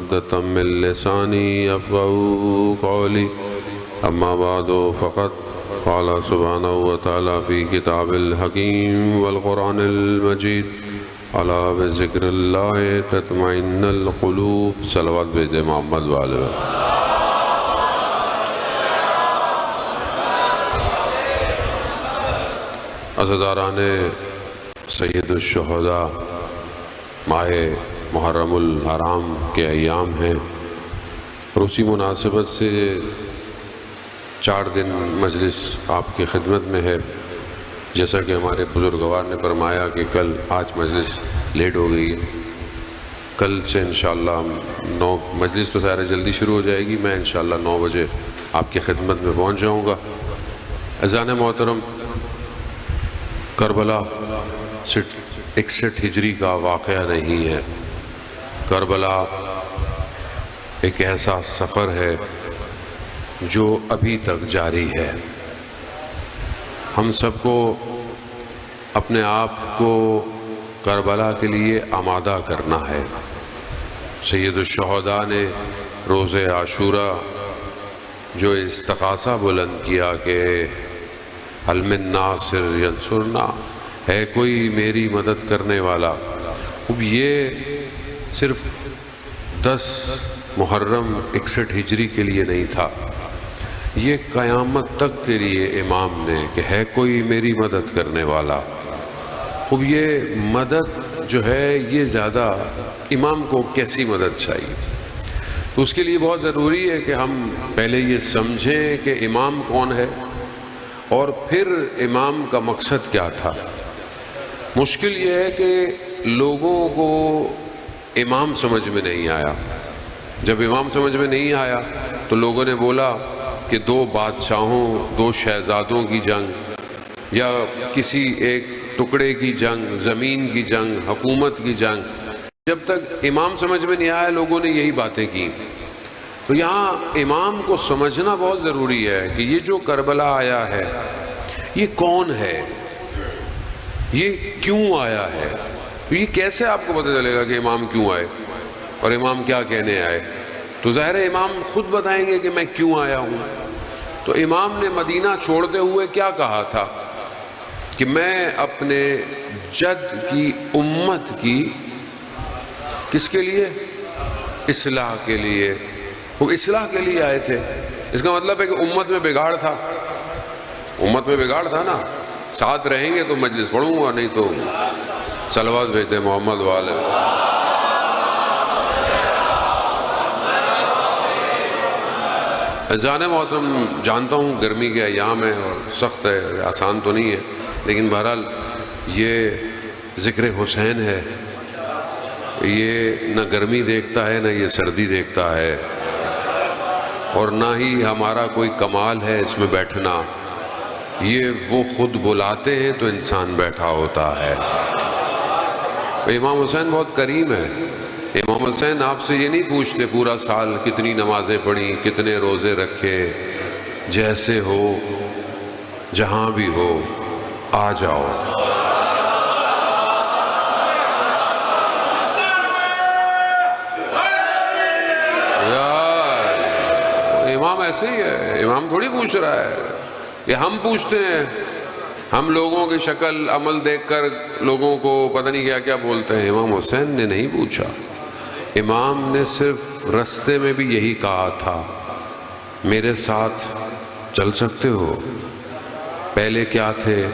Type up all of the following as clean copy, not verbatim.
عقدة من لساني يفقهوا قولي أما بعد فقد قال سبحانه وتعالى في كتاب الحكيم والقرآن المجيد ألا بذكر الله تطمئن القلوب صلوات بيد محمد وآله. عزاداران سید الشہداء، ماہ محرم الحرام کے ایام ہیں اور اسی مناسبت سے 4 دن مجلس آپ کی خدمت میں ہے. جیسا کہ ہمارے بزرگوار نے فرمایا کہ آج مجلس لیٹ ہو گئی ہے، کل سے انشاءاللہ 9 مجلس تو ظاہر جلدی شروع ہو جائے گی، میں انشاءاللہ 9 بجے آپ کی خدمت میں پہنچ جاؤں گا. اذان محترم، کربلا 61 ہجری کا واقعہ نہیں ہے. کربلا ایک ایسا سفر ہے جو ابھی تک جاری ہے. ہم سب کو اپنے آپ کو کربلا کے لیے آمادہ کرنا ہے. سید الشہداء نے روز عاشوراء جو استغاثہ بلند کیا کہ هل من ناصر ینصرنا، ہے کوئی میری مدد کرنے والا. اب یہ صرف 10 محرم 61 ہجری کے لیے نہیں تھا، یہ قیامت تک کے لیے امام نے کہ ہے کوئی میری مدد کرنے والا. اب یہ مدد جو ہے یہ زیادہ امام کو کیسی مدد چاہیے، تو اس کے لیے بہت ضروری ہے کہ ہم پہلے یہ سمجھیں کہ امام کون ہے اور پھر امام کا مقصد کیا تھا. مشکل یہ ہے کہ لوگوں کو امام سمجھ میں نہیں آیا. جب امام سمجھ میں نہیں آیا تو لوگوں نے بولا کہ 2 بادشاہوں 2 شہزادوں کی جنگ یا کسی ایک ٹکڑے کی جنگ، زمین کی جنگ، حکومت کی جنگ. جب تک امام سمجھ میں نہیں آیا لوگوں نے یہی باتیں کی. تو یہاں امام کو سمجھنا بہت ضروری ہے کہ یہ جو کربلا آیا ہے یہ کون ہے، یہ کیوں آیا ہے. یہ کیسے آپ کو پتہ چلے گا کہ امام کیوں آئے اور امام کیا کہنے آئے؟ تو ظاہر ہے امام خود بتائیں گے کہ میں کیوں آیا ہوں. تو امام نے مدینہ چھوڑتے ہوئے کیا کہا تھا کہ میں اپنے جد کی امت کی کس کے لیے؟ اصلاح کے لیے. وہ اصلاح کے لیے آئے تھے. اس کا مطلب ہے کہ امت میں بگاڑ تھا، امت میں بگاڑ تھا نا. ساتھ رہیں گے تو مجلس پڑھوں گا، نہیں تو صلوات بھیجتے محمد والے. اذان محترم، جانتا ہوں گرمی کے ایام ہے اور سخت ہے، آسان تو نہیں ہے، لیکن بہرحال یہ ذکر حسین ہے. یہ نہ گرمی دیکھتا ہے نہ یہ سردی دیکھتا ہے، اور نہ ہی ہمارا کوئی کمال ہے اس میں بیٹھنا. یہ وہ خود بلاتے ہیں تو انسان بیٹھا ہوتا ہے. امام حسین بہت کریم ہے. امام حسین آپ سے یہ نہیں پوچھتے پورا سال کتنی نمازیں پڑھی، کتنے روزے رکھے. جیسے ہو، جہاں بھی ہو، آ جاؤ. امام ایسے ہی ہے، امام تھوڑی پوچھ رہا ہے. یہ ہم پوچھتے ہیں، ہم لوگوں کی شکل عمل دیکھ کر لوگوں کو پتہ نہیں کیا کیا بولتے ہیں. امام حسین نے نہیں پوچھا. امام نے صرف رستے میں بھی یہی کہا تھا، میرے ساتھ چل سکتے ہو. پہلے کیا تھے،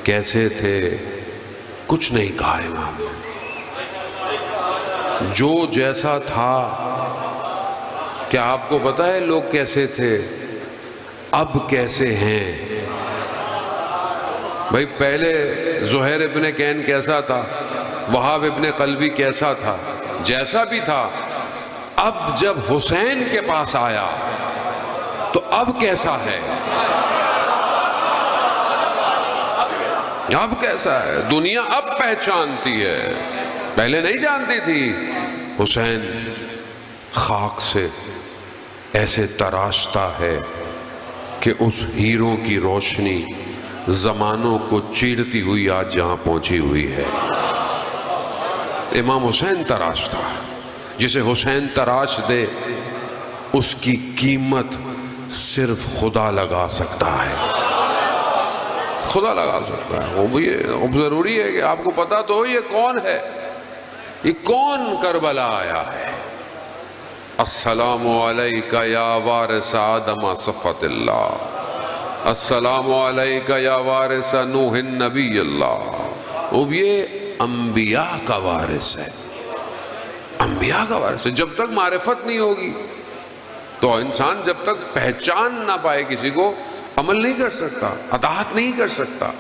کیسے تھے، کچھ نہیں کہا امام نے. جو جیسا تھا. کیا آپ کو پتہ ہے لوگ کیسے تھے، اب کیسے ہیں؟ بھائی پہلے زہیر ابن کین کیسا تھا، وہاب ابن قلبی کیسا تھا، جیسا بھی تھا. اب جب حسین کے پاس آیا تو اب کیسا ہے، اب کیسا ہے. دنیا اب پہچانتی ہے، پہلے نہیں جانتی تھی. حسین خاک سے ایسے تراشتا ہے کہ اس ہیروں کی روشنی زمانوں کو چیرتی ہوئی آج یہاں پہنچی ہوئی ہے. امام حسین تراشتا ہے. جسے حسین تراش دے اس کی قیمت صرف خدا لگا سکتا ہے، خدا لگا سکتا ہے۔ وہ بھی ضروری ہے کہ آپ کو پتا تو ہو یہ کون ہے، یہ کون کربلا آیا ہے۔ السلام علیکہ یا وارث آدم صفوۃ اللہ، السلام علیکہ یا وارث نوح النبی اللہ۔ اب یہ انبیاء کا وارث ہے، انبیاء کا وارث ہے۔ جب تک معرفت نہیں ہوگی تو انسان جب تک پہچان نہ پائے کسی کو عمل نہیں کر سکتا، اطاعت نہیں کر سکتا۔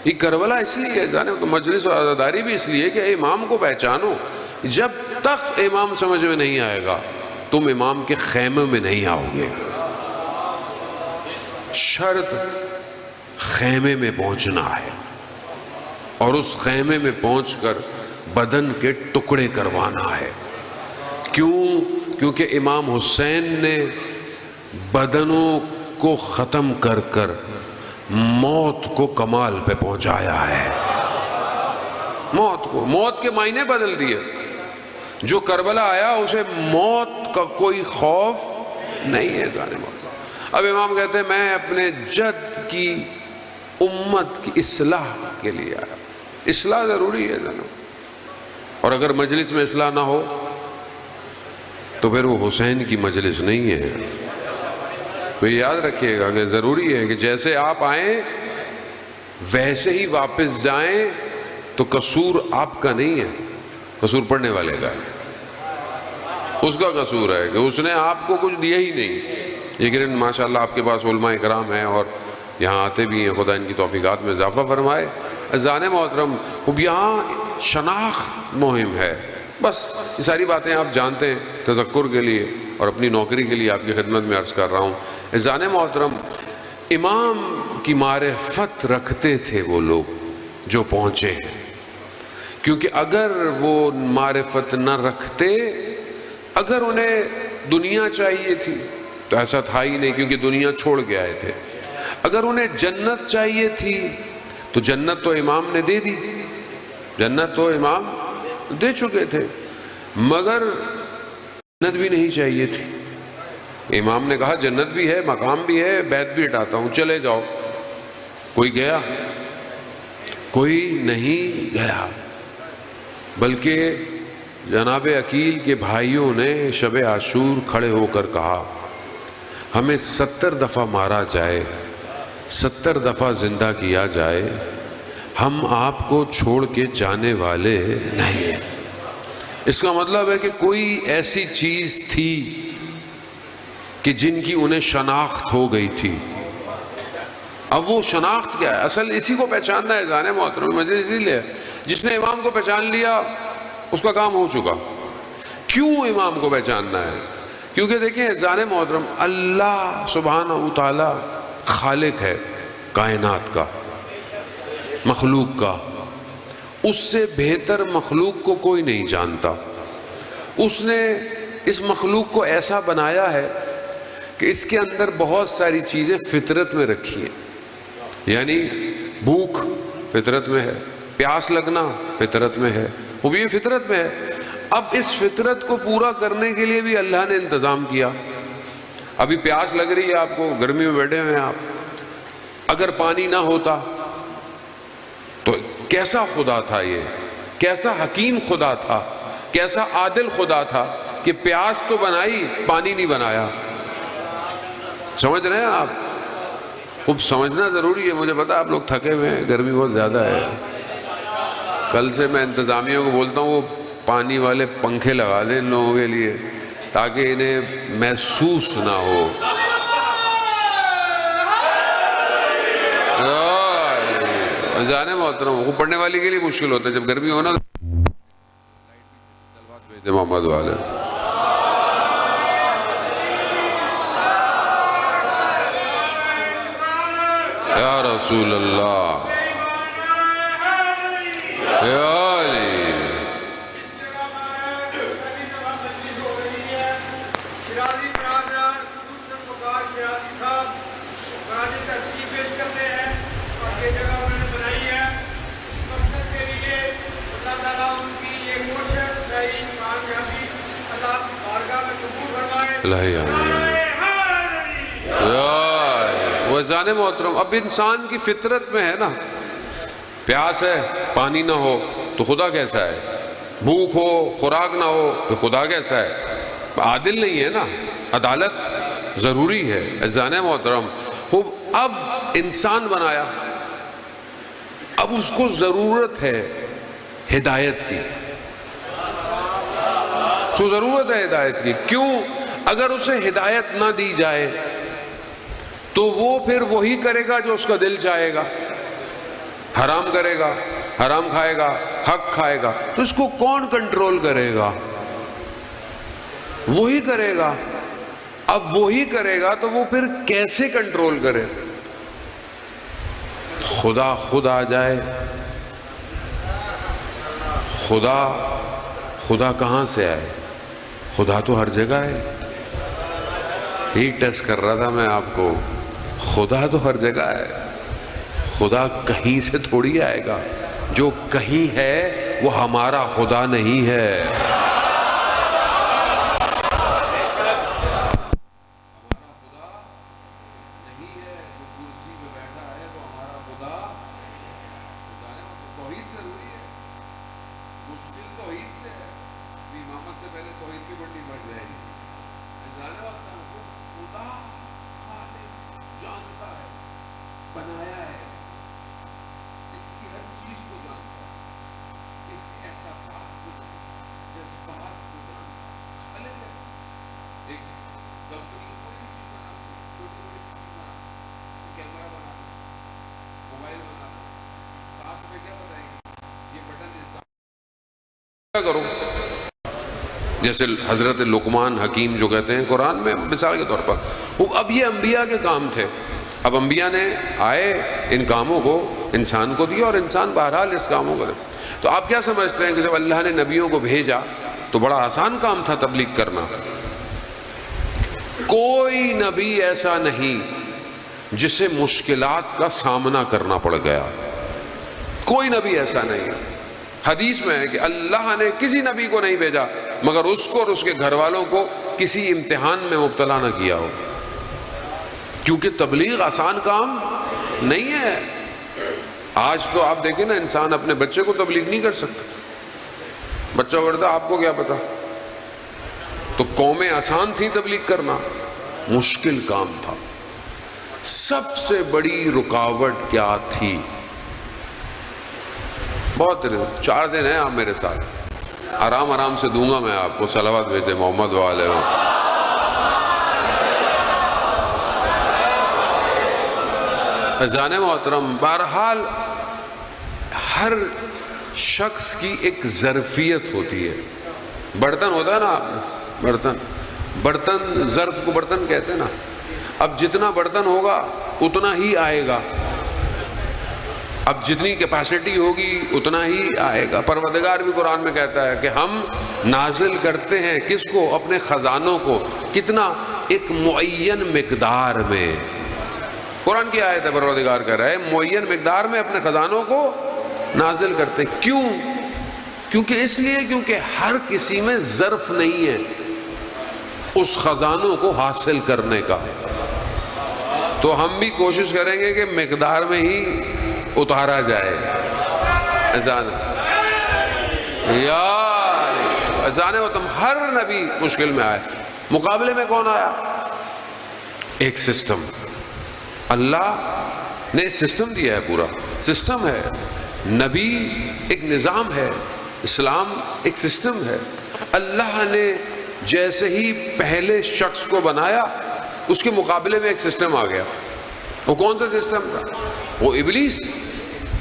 یہ کربلا اس لیے ہے جانے تو مجلس اور عزاداری بھی اس لیے کہ امام کو پہچانو۔ جب تک امام سمجھ میں نہیں آئے گا تم امام کے خیمے میں نہیں آؤ گے۔ شرط خیمے میں پہنچنا ہے، اور اس خیمے میں پہنچ کر بدن کے ٹکڑے کروانا ہے۔ کیونکہ امام حسین نے بدنوں کو ختم کر کر موت کو کمال پہ پہنچایا ہے۔ موت کے معنی بدل دیے۔ جو کربلا آیا اسے موت کا کوئی خوف نہیں ہے جانے موت۔ اب امام کہتے ہیں میں اپنے جد کی امت کی اصلاح کے لیے آیا۔ اصلاح ضروری ہے جناب، اور اگر مجلس میں اصلاح نہ ہو تو پھر وہ حسین کی مجلس نہیں ہے۔ تو یاد رکھیے گا کہ ضروری ہے کہ جیسے آپ آئیں ویسے ہی واپس جائیں، تو قصور آپ کا نہیں ہے، قصور پڑھنے والے کا ہے۔ اس کا قصور ہے کہ اس نے آپ کو کچھ دیا ہی نہیں، لیکن ماشاءاللہ آپ کے پاس علماء کرام ہیں اور یہاں آتے بھی ہیں، خدا ان کی توفیقات میں اضافہ فرمائے۔ اذان محترم، اب یہاں شناخت مہم ہے، بس یہ ساری باتیں آپ جانتے ہیں، تذکر کے لیے اور اپنی نوکری کے لیے آپ کی خدمت میں عرض کر رہا ہوں۔ اذان محترم، امام کی معرفت رکھتے تھے وہ لوگ جو پہنچے ہیں، کیونکہ اگر وہ معرفت نہ رکھتے، اگر انہیں دنیا چاہیے تھی تو ایسا تھا ہی نہیں، کیونکہ دنیا چھوڑ کے آئے تھے۔ اگر انہیں جنت چاہیے تھی تو جنت تو امام نے دے دی، جنت تو امام دے چکے تھے، مگر جنت بھی نہیں چاہیے تھی۔ امام نے کہا جنت بھی ہے، مقام بھی ہے، بیت بھی ہٹاتا ہوں، چلے جاؤ۔ کوئی گیا؟ کوئی نہیں گیا، بلکہ جناب عقیل کے بھائیوں نے شب عاشور کھڑے ہو کر کہا ہمیں 70 دفعہ مارا جائے، 70 دفعہ زندہ کیا جائے، ہم آپ کو چھوڑ کے جانے والے نہیں ہیں۔ اس کا مطلب ہے کہ کوئی ایسی چیز تھی کہ جن کی انہیں شناخت ہو گئی تھی۔ اب وہ شناخت کیا ہے؟ اصل اسی کو پہچاننا ہے اذان محترم مجلس، اسی لیے جس نے امام کو پہچان لیا اس کا کام ہو چکا۔ کیوں امام کو پہچاننا ہے؟ کیونکہ دیکھیں اذان محترم، اللہ سبحانہ وتعالی خالق ہے کائنات کا، مخلوق کا، اس سے بہتر مخلوق کو کوئی نہیں جانتا۔ اس نے اس مخلوق کو ایسا بنایا ہے کہ اس کے اندر بہت ساری چیزیں فطرت میں رکھی ہیں، یعنی بھوک فطرت میں ہے، پیاس لگنا فطرت میں ہے، وہ بھی فطرت میں ہے۔ اب اس فطرت کو پورا کرنے کے لیے بھی اللہ نے انتظام کیا۔ ابھی پیاس لگ رہی ہے آپ کو، گرمی میں بیٹھے ہوئے ہیں آپ، اگر پانی نہ ہوتا تو کیسا خدا تھا یہ، کیسا حکیم خدا تھا، کیسا عادل خدا تھا کہ پیاس تو بنائی، پانی نہیں بنایا۔ سمجھ رہے ہیں آپ؟ خوب سمجھنا ضروری ہے۔ مجھے پتا آپ لوگ تھکے ہوئے ہیں، گرمی بہت زیادہ ہے۔ کل سے میں انتظامیہ کو بولتا ہوں وہ پانی والے پنکھے لگا دیں ان لوگوں کے لیے تاکہ انہیں محسوس نہ ہو۔ اذان محترم وہ پڑھنے والی کے لیے مشکل ہوتا ہے، جب گرمی ہونا محمد والے یا رسول اللہ یا علی۔ اللہ وزان محترم، اب انسان کی فطرت میں ہے نا، پیاس ہے پانی نہ ہو تو خدا کیسا ہے، بھوک ہو خوراک نہ ہو تو خدا کیسا ہے؟ عادل نہیں ہے نا، عدالت ضروری ہے۔ وزان محترم، اب انسان بنایا، اب اس کو ضرورت ہے ہدایت کی، سو ضرورت ہے ہدایت کی۔ کیوں؟ اگر اسے ہدایت نہ دی جائے تو وہ پھر وہی کرے گا جو اس کا دل چاہے گا، حرام کرے گا، حرام کھائے گا، حق کھائے گا، تو اس کو کون کنٹرول کرے گا؟ وہی کرے گا۔ اب وہی کرے گا تو وہ پھر کیسے کنٹرول کرے؟ خدا خود آ جائے؟ خدا کہاں سے آئے؟ خدا تو ہر جگہ ہے۔ یہی ٹیسٹ کر رہا تھا میں آپ کو، خدا تو ہر جگہ ہے، خدا کہیں سے تھوڑی آئے گا۔ جو کہیں ہے وہ ہمارا خدا نہیں ہے۔ کرو جیسے حضرت لقمان حکیم جو کہتے ہیں قرآن میں مثال کے طور پر، اب یہ انبیاء کے کام تھے، اب انبیاء نے آئے ان کاموں کو انسان کو دیا اور انسان بہرحال اس کاموں کو دے۔ تو آپ کیا سمجھتے ہیں کہ جب اللہ نے نبیوں کو بھیجا تو بڑا آسان کام تھا تبلیغ کرنا؟ کوئی نبی ایسا نہیں جسے مشکلات کا سامنا کرنا پڑ گیا، کوئی نبی ایسا نہیں۔ حدیث میں ہے کہ اللہ نے کسی نبی کو نہیں بھیجا مگر اس کو اور اس کے گھر والوں کو کسی امتحان میں مبتلا نہ کیا ہو، کیونکہ تبلیغ آسان کام نہیں ہے۔ آج تو آپ دیکھیں نا، انسان اپنے بچے کو تبلیغ نہیں کر سکتا، بچہ کرتا آپ کو کیا پتا۔ تو قومیں آسان تھی تبلیغ کرنا، مشکل کام تھا۔ سب سے بڑی رکاوٹ کیا تھی؟ بہت 4 دن ہیں آپ میرے ساتھ، آرام سے دوں گا میں آپ کو، صلوات بھیجے محمد والے ہوں۔ عزیزان محترم، بہرحال ہر شخص کی ایک ظرفیت ہوتی ہے۔ برتن ہوتا ہے نا، برتن ظرف کو برتن کہتے ہیں نا، اب جتنا برتن ہوگا اتنا ہی آئے گا، اب جتنی کیپیسٹی ہوگی اتنا ہی آئے گا۔ پروردگار بھی قرآن میں کہتا ہے کہ ہم نازل کرتے ہیں کس کو؟ اپنے خزانوں کو، کتنا؟ ایک معین مقدار میں۔ قرآن کی آیت ہے، پروردگار کہہ رہا ہے معین مقدار میں اپنے خزانوں کو نازل کرتے ہیں۔ کیوں؟ کیونکہ ہر کسی میں ظرف نہیں ہے اس خزانوں کو حاصل کرنے کا۔ تو ہم بھی کوشش کریں گے کہ مقدار میں ہی اتارا جائے۔ اذان و تم، ہر نبی مشکل میں آئے، مقابلے میں کون آیا؟ ایک سسٹم، اللہ نے سسٹم دیا ہے، پورا سسٹم ہے۔ نبی ایک نظام ہے، اسلام ایک سسٹم ہے۔ اللہ نے جیسے ہی پہلے شخص کو بنایا اس کے مقابلے میں ایک سسٹم آ گیا۔ وہ کون سا سسٹم تھا؟ وہ ابلیس۔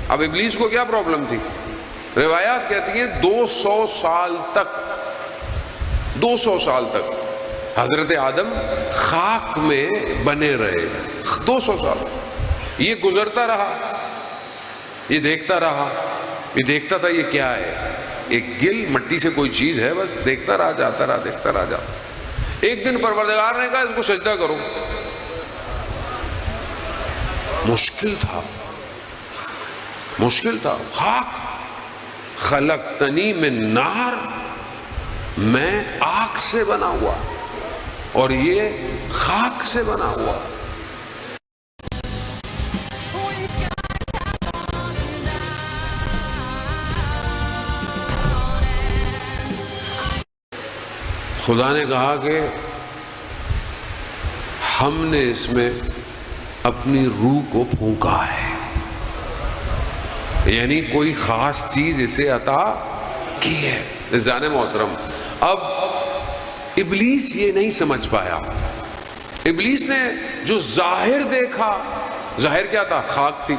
اب ابلیس کو کیا پرابلم تھی؟ روایات کہتی ہیں 200 سال تک حضرت آدم خاک میں بنے رہے، 200 سال۔ یہ گزرتا رہا، یہ دیکھتا رہا، یہ دیکھتا تھا یہ کیا ہے، ایک گل مٹی سے کوئی چیز ہے، بس دیکھتا رہا، جاتا رہا، دیکھتا رہا، جاتا۔ ایک دن پروردگار نے کہا اس کو سجدہ کرو۔ مشکل تھا۔ خاک، خلقتنی من نار، میں آگ سے بنا ہوا، اور یہ خاک سے بنا ہوا. خدا نے کہا کہ ہم نے اس میں اپنی روح کو پھونکا ہے، یعنی کوئی خاص چیز اسے عطا کی ہے. جان محترم، اب ابلیس یہ نہیں سمجھ پایا. ابلیس نے جو ظاہر دیکھا، ظاہر کیا تھا؟ خاک تھی.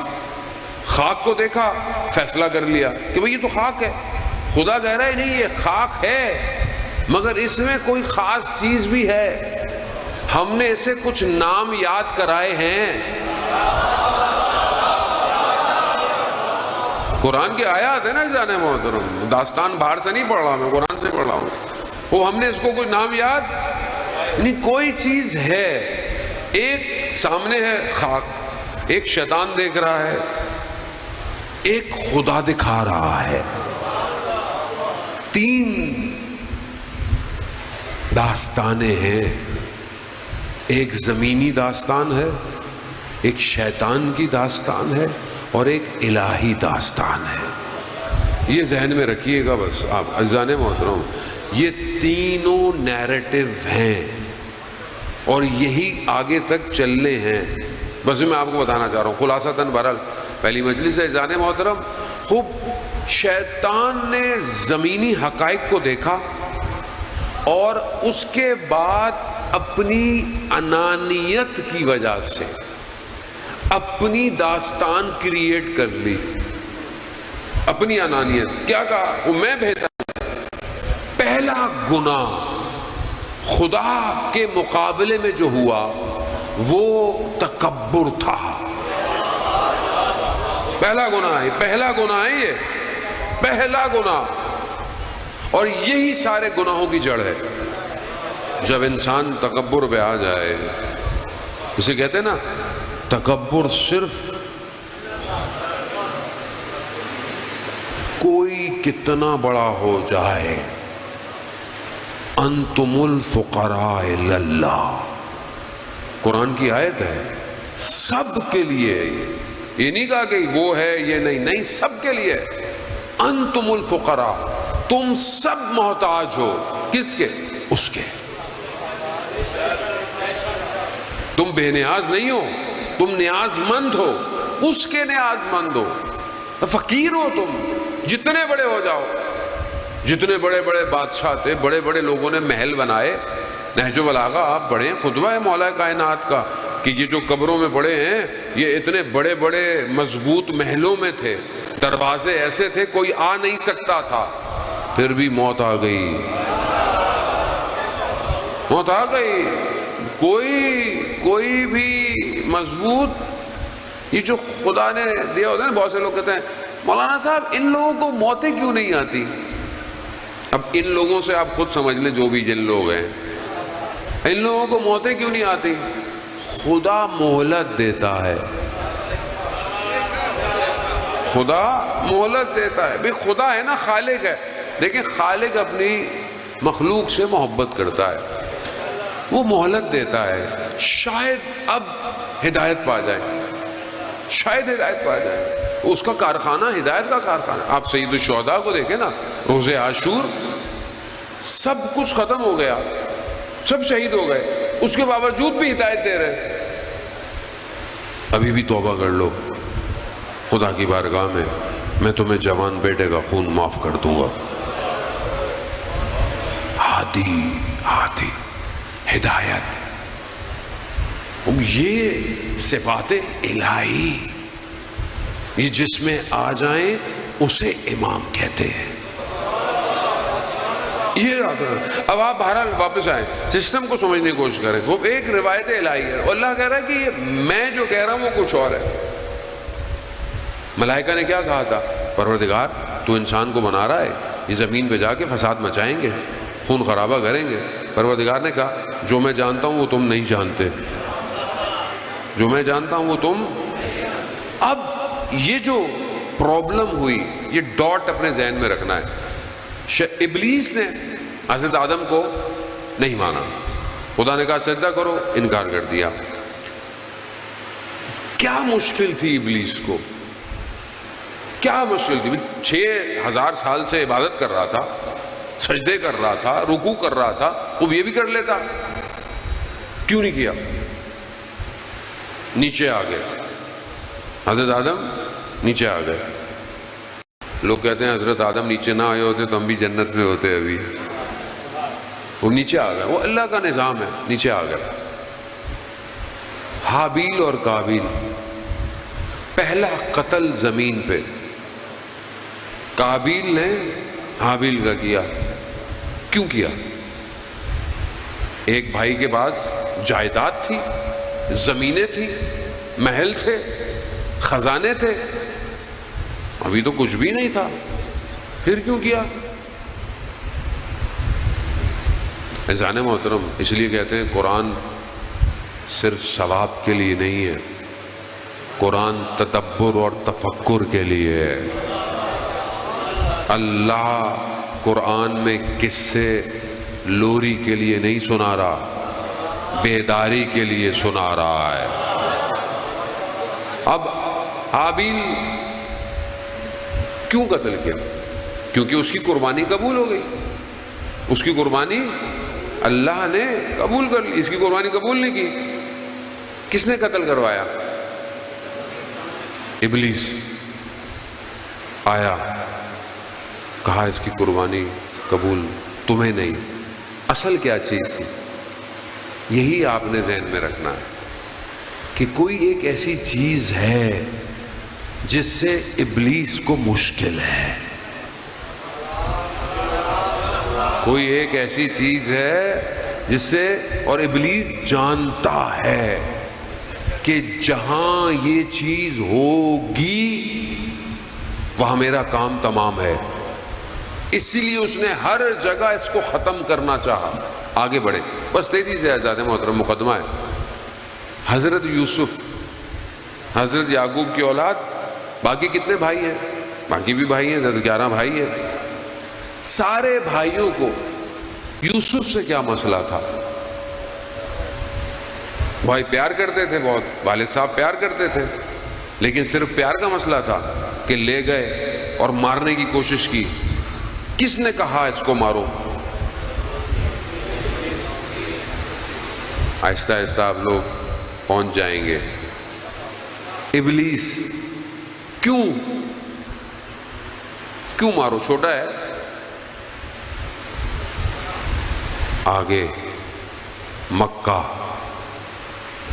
خاک کو دیکھا، فیصلہ کر لیا کہ بھئی یہ تو خاک ہے. خدا کہہ رہا ہے نہیں، یہ خاک ہے مگر اس میں کوئی خاص چیز بھی ہے. ہم نے اسے کچھ نام یاد کرائے ہیں. قرآن کی آیات ہے نا جان محترم، داستان باہر سے نہیں پڑھ رہا، میں قرآن سے پڑھ رہا ہوں. وہ ہم نے اس کو کوئی نام یاد نہیں. کوئی چیز ہے، ایک سامنے ہے خاک، ایک شیطان دیکھ رہا ہے، ایک خدا دکھا رہا ہے. تین داستانیں ہیں. ایک زمینی داستان ہے، ایک شیطان کی داستان ہے، اور ایک الہی داستان ہے. یہ ذہن میں رکھیے گا بس آپ عزیزان محترم. یہ تینوں نیریٹو ہیں اور یہی آگے تک چلنے ہیں. بس میں آپ کو بتانا چاہ رہا ہوں خلاصتاً. بہرحال پہلی مجلس ہے عزیزان محترم. خوب شیطان نے زمینی حقائق کو دیکھا اور اس کے بعد اپنی انانیت کی وجہ سے اپنی داستان کریٹ کر لی. اپنی انانیت کیا کہا؟ وہ میں بہتر ہوں. پہلا گناہ خدا کے مقابلے میں جو ہوا وہ تکبر تھا. پہلا گناہ ہے، پہلا گناہ ہے، یہ پہلا گناہ. اور یہی سارے گناہوں کی جڑ ہے. جب انسان تکبر پہ آ جائے، اسے کہتے ہیں نا تکبر صرف کوئی کتنا بڑا ہو جائے، انتم الفقراء الی اللہ. قرآن کی آیت ہے، سب کے لیے. یہ نہیں کہا کہ وہ ہے یہ نہیں، سب کے لیے. انتم الفقراء، تم سب محتاج ہو. کس کے؟ اس کے. تم بے نیاز نہیں ہو، تم نیاز مند ہو، اس کے نیاز مند ہو. فقیر ہو تم، جتنے بڑے ہو جاؤ. جتنے بڑے بڑے بادشاہ تھے، بڑے بڑے لوگوں نے محل بنائے. نہج البلاغہ آپ پڑھیں، خطبہ ہے مولا کائنات کا کہ یہ جو قبروں میں پڑے ہیں یہ اتنے بڑے بڑے مضبوط محلوں میں تھے. دروازے ایسے تھے کوئی آ نہیں سکتا تھا، پھر بھی موت آ گئی. موت آ گئی. کوئی بھی مضبوط، یہ جو خدا نے دیا ہوتا ہے نا. بہت سے لوگ کہتے ہیں مولانا صاحب ان لوگوں کو موتیں کیوں نہیں آتی؟ اب ان لوگوں سے آپ خود سمجھ لیں، جو بھی جن لوگ ہیں، ان لوگوں کو موتیں کیوں نہیں آتی؟ خدا مہلت دیتا ہے. خدا مہلت دیتا ہے. بھئی خدا ہے نا، خالق ہے. لیکن خالق اپنی مخلوق سے محبت کرتا ہے، وہ مہلت دیتا ہے. شاید اب ہدایت پا جائے، شاید ہدایت پا جائے. اس کا کارخانہ ہدایت کا کارخانہ. آپ سید الشہداء کو دیکھیں نا، روز عاشور سب کچھ ختم ہو گیا، سب شہید ہو گئے، اس کے باوجود بھی ہدایت دے رہے. ابھی بھی توبہ کر لو خدا کی بارگاہ میں تمہیں جوان بیٹے کا خون معاف کر دوں گا. ہادی ہدایت، یہ صفات الہی، یہ جس میں آ جائیں اسے امام کہتے ہیں. یہ اب آپ بہرحال واپس آئیں، سسٹم کو سمجھنے کی کوشش کریں. وہ ایک روایت الہی ہے، اور اللہ کہہ رہا ہے کہ میں جو کہہ رہا ہوں وہ کچھ اور ہے. ملائکہ نے کیا کہا تھا؟ پروردگار تو انسان کو بنا رہا ہے، یہ زمین پہ جا کے فساد مچائیں گے، خون خرابہ کریں گے. پروردگار نے کہا جو میں جانتا ہوں وہ تم نہیں جانتے، جو میں جانتا ہوں وہ تم. اب یہ جو پرابلم ہوئی، یہ ڈاٹ اپنے ذہن میں رکھنا ہے. ابلیس نے حضرت آدم کو نہیں مانا، خدا نے کہا سجدہ کرو، انکار کر دیا۔ کیا مشکل تھی ابلیس کو، کیا مشکل تھی؟ 6000 سال سے عبادت کر رہا تھا، سجدے کر رہا تھا، رکوع کر رہا تھا، وہ یہ بھی کر لیتا، کیوں نہیں کیا؟ نیچے آ گئے، حضرت آدم نیچے آ گئے۔ لوگ کہتے ہیں حضرت آدم نیچے نہ آئے ہوتے تو ہم بھی جنت میں ہوتے ابھی۔ وہ نیچے آ گئے، وہ اللہ کا نظام ہے، نیچے آ گئے۔ حابیل اور قابیل، پہلا قتل زمین پہ قابیل نے حابیل کا کیا۔ کیوں کیا؟ ایک بھائی کے پاس جائیداد تھی، زمینیں تھی، محل تھے، خزانے تھے، ابھی تو کچھ بھی نہیں تھا، پھر کیوں کیا؟ عزیزان محترم، اس لیے کہتے ہیں قرآن صرف ثواب کے لیے نہیں ہے، قرآن تدبر اور تفکر کے لیے ہے۔ اللہ قرآن میں قصے لوری کے لیے نہیں سنا رہا، بیداری کے لیے سنا رہا ہے۔ اب حابیل کیوں قتل کیا؟ کیونکہ اس کی قربانی قبول ہو گئی، اس کی قربانی اللہ نے قبول کر لی، اس کی قربانی قبول نہیں کی۔ کس نے قتل کروایا؟ ابلیس آیا، کہا اس کی قربانی قبول، تمہیں نہیں۔ اصل کیا چیز تھی؟ یہی آپ نے ذہن میں رکھنا ہے کہ کوئی ایک ایسی چیز ہے جس سے ابلیس کو مشکل ہے، کوئی ایک ایسی چیز ہے جس سے، اور ابلیس جانتا ہے کہ جہاں یہ چیز ہوگی وہاں میرا کام تمام ہے، اسی لیے اس نے ہر جگہ اس کو ختم کرنا چاہا۔ آگے بڑھے، بس تیزی سے آزاد محترم، مقدمہ ہے۔ حضرت یوسف، حضرت یعقوب کی اولاد، باقی کتنے بھائی ہیں؟ باقی بھی بھائی ہیں، 11 بھائی ہیں۔ سارے بھائیوں کو یوسف سے کیا مسئلہ تھا؟ بھائی پیار کرتے تھے بہت، والد صاحب پیار کرتے تھے، لیکن صرف پیار کا مسئلہ تھا کہ لے گئے اور مارنے کی کوشش کی۔ کس نے کہا اس کو مارو؟ آہستہ آہستہ آپ لوگ پہنچ جائیں گے۔ ابلیس کیوں مارو؟ چھوٹا ہے۔ آگے مکہ،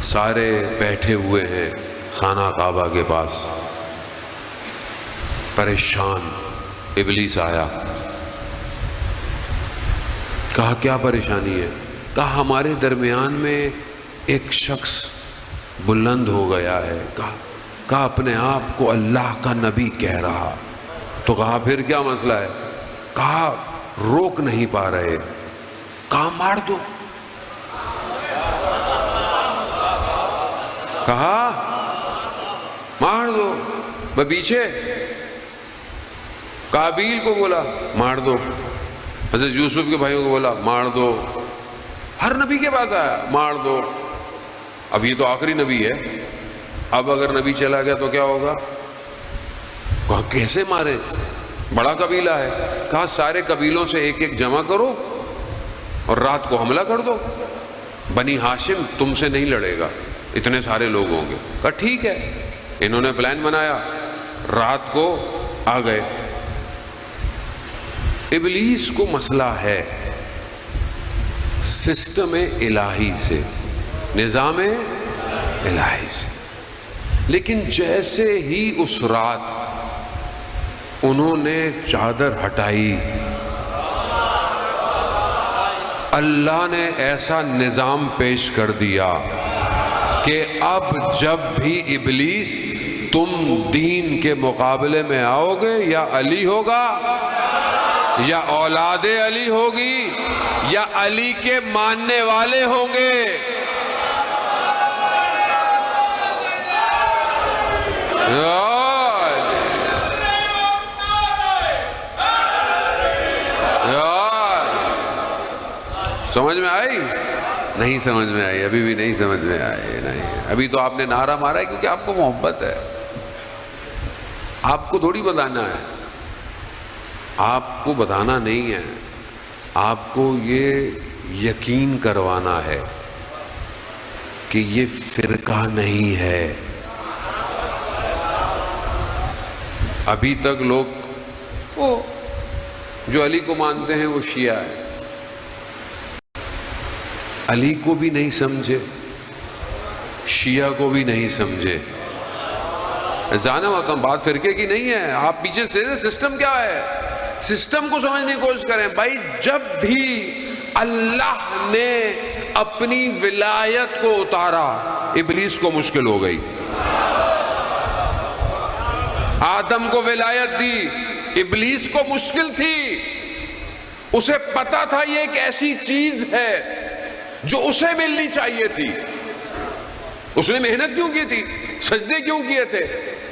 سارے بیٹھے ہوئے ہیں خانہ کعبہ کے پاس، پریشان۔ ابلیس آیا، کہا کیا پریشانی ہے؟ کہا ہمارے درمیان میں ایک شخص بلند ہو گیا ہے، کہا اپنے آپ کو اللہ کا نبی کہہ رہا۔ تو کہا پھر کیا مسئلہ ہے؟ کہا روک نہیں پا رہے۔ کہا مار دو۔ کہا مار دو۔ میں پیچھے قابیل کو بولا مار دو، حضرت یوسف کے بھائیوں کو بولا مار دو، ہر نبی کے پاس آیا مار دو۔ اب یہ تو آخری نبی ہے، اب اگر نبی چلا گیا تو کیا ہوگا؟ کہا کیسے مارے؟ بڑا قبیلہ ہے۔ کہا سارے قبیلوں سے ایک ایک جمع کرو اور رات کو حملہ کر دو، بنی ہاشم تم سے نہیں لڑے گا، اتنے سارے لوگ ہوں گے۔ کہا ٹھیک ہے۔ انہوں نے پلان بنایا، رات کو آ گئے۔ ابلیس کو مسئلہ ہے سسٹم الہی سے، نظام الہی سے، لیکن جیسے ہی اس رات انہوں نے چادر ہٹائی، اللہ نے ایسا نظام پیش کر دیا کہ اب جب بھی ابلیس تم دین کے مقابلے میں آؤ گے، یا علی ہوگا، یا اولاد علی ہوگی، یا علی کے ماننے والے ہوں گے۔ سمجھ میں آئی؟ نہیں سمجھ میں آئی، ابھی بھی نہیں سمجھ میں آئی، نہیں، ابھی تو آپ نے نعرہ مارا ہے کیونکہ آپ کو محبت ہے، آپ کو تھوڑی بتانا ہے، آپ کو بتانا نہیں ہے، آپ کو یہ یقین کروانا ہے کہ یہ فرقہ نہیں ہے۔ ابھی تک لوگ وہ جو علی کو مانتے ہیں وہ شیعہ ہے، علی کو بھی نہیں سمجھے، شیعہ کو بھی نہیں سمجھے۔ جانا ہوتا ہوں بات فرقے کی نہیں ہے، آپ پیچھے سے سسٹم کیا ہے، سسٹم کو سمجھنے کی کوشش کریں۔ بھائی جب بھی اللہ نے اپنی ولایت کو اتارا ابلیس کو مشکل ہو گئی، آدم کو ولایت دی ابلیس کو مشکل تھی، اسے پتا تھا یہ ایک ایسی چیز ہے جو اسے ملنی چاہیے تھی، اس نے محنت کیوں کی تھی، سجدے کیوں کیے تھے؟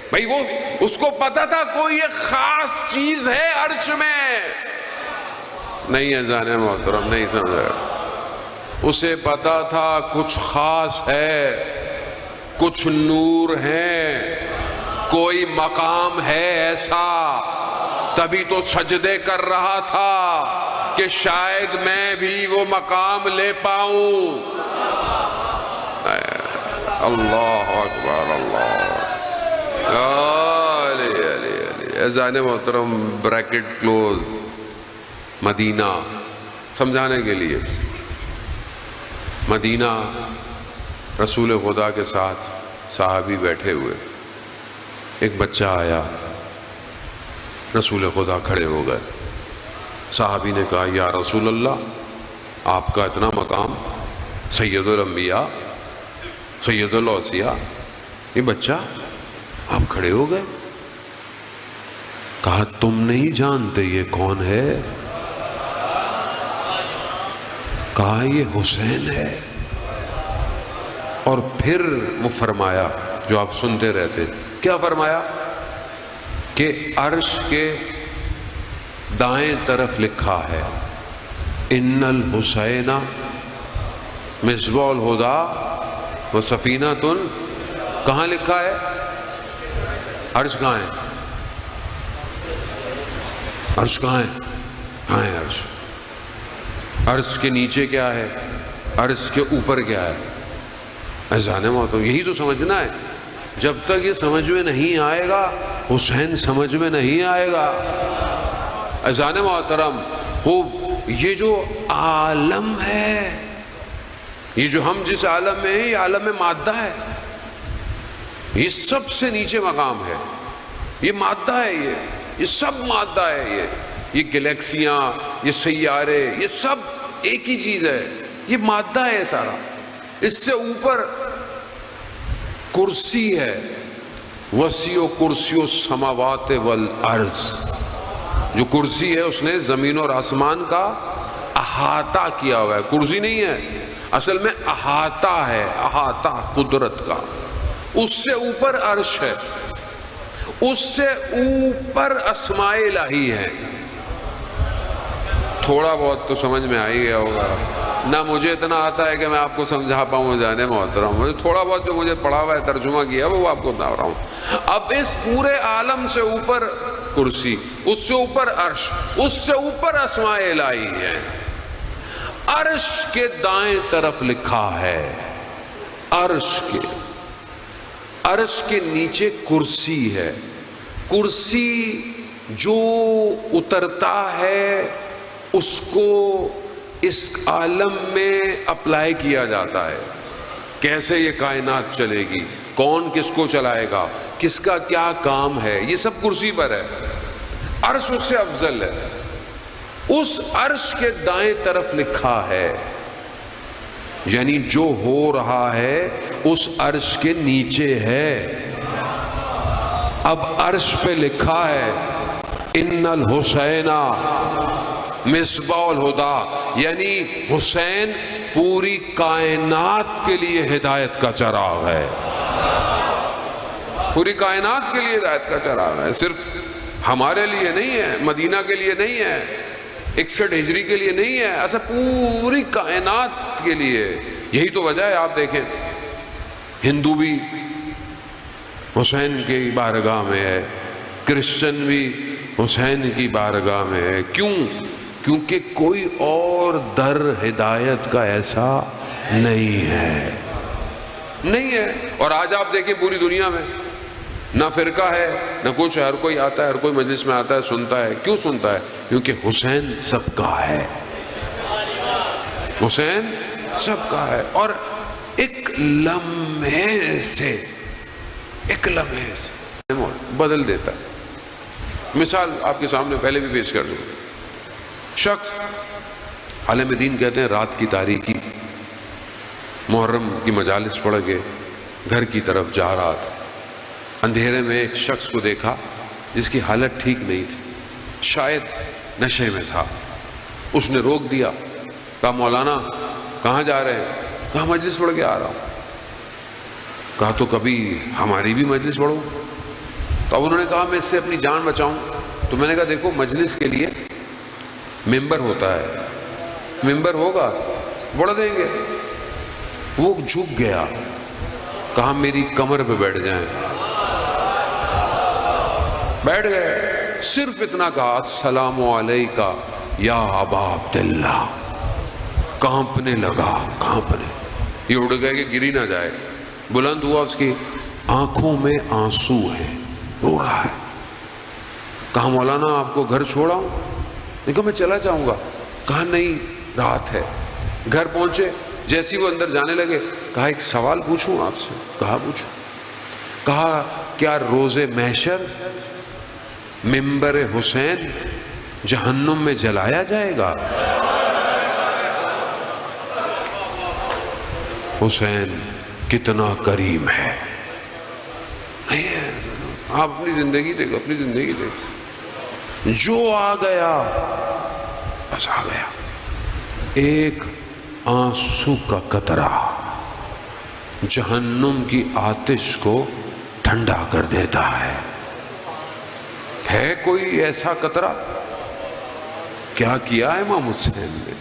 بھائی وہ اس کو پتا تھا کوئی ایک خاص چیز ہے عرش میں، نہیں ہے جانے محترم، نہیں سمجھا، اسے پتا تھا کچھ خاص ہے، کچھ نور ہے، کوئی مقام ہے ایسا، تبھی تو سجدے کر رہا تھا کہ شاید میں بھی وہ مقام لے پاؤں۔ اللہ اکبر، اللہ علی علی علی۔ اذان محترم بریکٹ کلوز، مدینہ سمجھانے کے لیے، مدینہ رسول خدا کے ساتھ صحابی بیٹھے ہوئے، ایک بچہ آیا، رسول خدا کھڑے ہو گئے، صحابی نے کہا یا رسول اللہ آپ کا اتنا مقام، سید الانبیاء سید الاوصیاء، یہ بچہ آپ کھڑے ہو گئے؟ کہا تم نہیں جانتے یہ کون ہے؟ کہا یہ حسین ہے۔ اور پھر وہ فرمایا جو آپ سنتے رہتے، کیا فرمایا؟ کہ عرش کے دائیں طرف لکھا ہے ان الحسین مصباح الہدی و سفینۃ، کہاں لکھا ہے؟ عرش کہاں ہے؟ عرش کہاں ہے؟ کہاں ہے عرش؟ عرش کے نیچے کیا ہے؟ عرش کے اوپر کیا ہے؟ اذان محترم یہی تو سمجھنا ہے، جب تک یہ سمجھ میں نہیں آئے گا حسین سمجھ میں نہیں آئے گا۔ اذان محترم ہو یہ جو عالم ہے، یہ جو ہم جس عالم میں ہیں، یہ عالم مادہ ہے، یہ سب سے نیچے مقام ہے، یہ مادہ ہے، یہ سب مادہ ہے، یہ گلیکسیاں، یہ سیارے، یہ سب ایک ہی چیز ہے، یہ مادہ ہے سارا۔ اس سے اوپر کرسی ہے، وسیع کرسی السماوات والارض، جو کرسی ہے اس نے زمین اور آسمان کا احاطہ کیا ہوا ہے، کرسی نہیں ہے، اصل میں احاطہ ہے، احاطہ قدرت کا۔ اس سے اوپر عرش ہے، اس سے اوپر اسماء الہی ہے۔ تھوڑا بہت تو سمجھ میں آ ہی گیا ہوگا، نہ مجھے اتنا آتا ہے کہ میں آپ کو سمجھا پاؤں جانے محترم، مجھے تھوڑا بہت جو مجھے پڑھا ہوا ہے ترجمہ کیا وہ آپ کو بتا رہا ہوں۔ اب اس پورے عالم سے اوپر کرسی، اس سے اوپر عرش، اس سے اوپر اسماء الہی ہے۔ عرش کے دائیں طرف لکھا ہے، عرش کے نیچے کرسی ہے، کرسی جو اترتا ہے اس کو اس عالم میں اپلائی کیا جاتا ہے، کیسے یہ کائنات چلے گی، کون کس کو چلائے گا، کس کا کیا کام ہے، یہ سب کرسی پر ہے۔ عرش اس سے افضل ہے، اس عرش کے دائیں طرف لکھا ہے، یعنی جو ہو رہا ہے اس عرش کے نیچے ہے۔ اب عرش پہ لکھا ہے ان الحسین مصباح الہدی، یعنی حسین پوری کائنات کے لیے ہدایت کا چراغ ہے، پوری کائنات کے لیے ہدایت کا چراغ ہے، صرف ہمارے لیے نہیں ہے، مدینہ کے لیے نہیں ہے، 61 ہجری کے لیے نہیں ہے، ایسا پوری کائنات کے لیے یہی تو وجہ ہے، آپ دیکھیں ہندو بھی حسین کی بارگاہ میں ہے، کرسچن بھی حسین کی بارگاہ میں ہے. کیوں؟ کیونکہ کوئی اور در ہدایت کا ایسا نہیں ہے، نہیں ہے. اور آج آپ دیکھیں پوری دنیا میں نہ فرقہ ہے نہ کچھ، ہر کوئی آتا ہے، ہر کوئی مجلس میں آتا ہے، سنتا ہے. کیوں سنتا ہے؟ کیونکہ حسین سب کا ہے، حسین سب کا ہے. اور ایک لمحے سے بدل دیتا ہے. مثال آپ کے سامنے پہلے بھی پیش کر دوں. شخص عالم دین کہتے ہیں رات کی تاریکی، محرم کی مجالس پڑھ کے گھر کی طرف جا رہا تھا. اندھیرے میں ایک شخص کو دیکھا جس کی حالت ٹھیک نہیں تھی، شاید نشے میں تھا. اس نے روک دیا، کہا مولانا کہاں جا رہے ہیں؟ کہا مجلس پڑھ کے آ رہا ہوں. کہا تو کبھی ہماری بھی مجلس پڑھو. تو اب انہوں نے کہا میں اس سے اپنی جان بچاؤں. تو میں نے کہا دیکھو مجلس کے لیے ممبر ہوتا ہے، ممبر ہوگا پڑھ دیں گے. وہ جھک گیا، کہا میری کمر پہ بیٹھ جائیں. بیٹھ گئے، صرف اتنا کہا السلام علیکہ یا ابا عبداللہ. کانپنے لگا، کانپنے، یہ اڑ گئے کہ گری نہ جائے. بلند ہوا، اس کی آنکھوں میں آنسو ہیں، رو رہا ہے. کہا مولانا آپ کو گھر چھوڑاؤں؟ میں کہا میں چلا جاؤں گا. کہا نہیں رات ہے. گھر پہنچے، جیسی وہ اندر جانے لگے کہا ایک سوال پوچھوں آپ سے؟ کہا پوچھو. کہا کیا روز محشر ممبر حسین جہنم میں جلایا جائے گا؟ حسین کتنا کریم ہے. نہیں ہے، آپ اپنی زندگی دیکھو، اپنی زندگی دیکھو. جو آ گیا بس آ گیا. ایک آنسو کا قطرہ جہنم کی آتش کو ٹھنڈا کر دیتا ہے. ہے کوئی ایسا قطرہ؟ کیا کیا امام حسین نے؟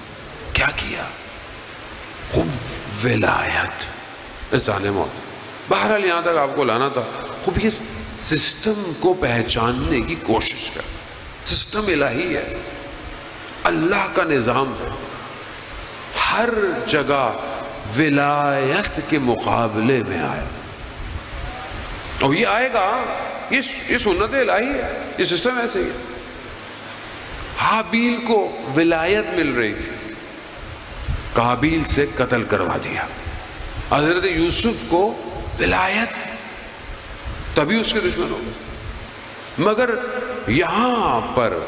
کیا کیا؟ خوب ولایت احسان موت. بہرحال یہاں تک آپ کو لانا تھا. خوب یہ سسٹم کو پہچاننے کی کوشش کر. سسٹم الہی ہے، اللہ کا نظام ہے. ہر جگہ ولایت کے مقابلے میں آئے، اور یہ آئے گا. یہ سنت الہی ہے، یہ سسٹم ایسے ہی ہے. حابیل کو ولایت مل رہی تھی، قابیل سے قتل کروا دیا. حضرت یوسف کو ولایت، تبھی اس کے دشمن ہو گئے. مگر یہاں پر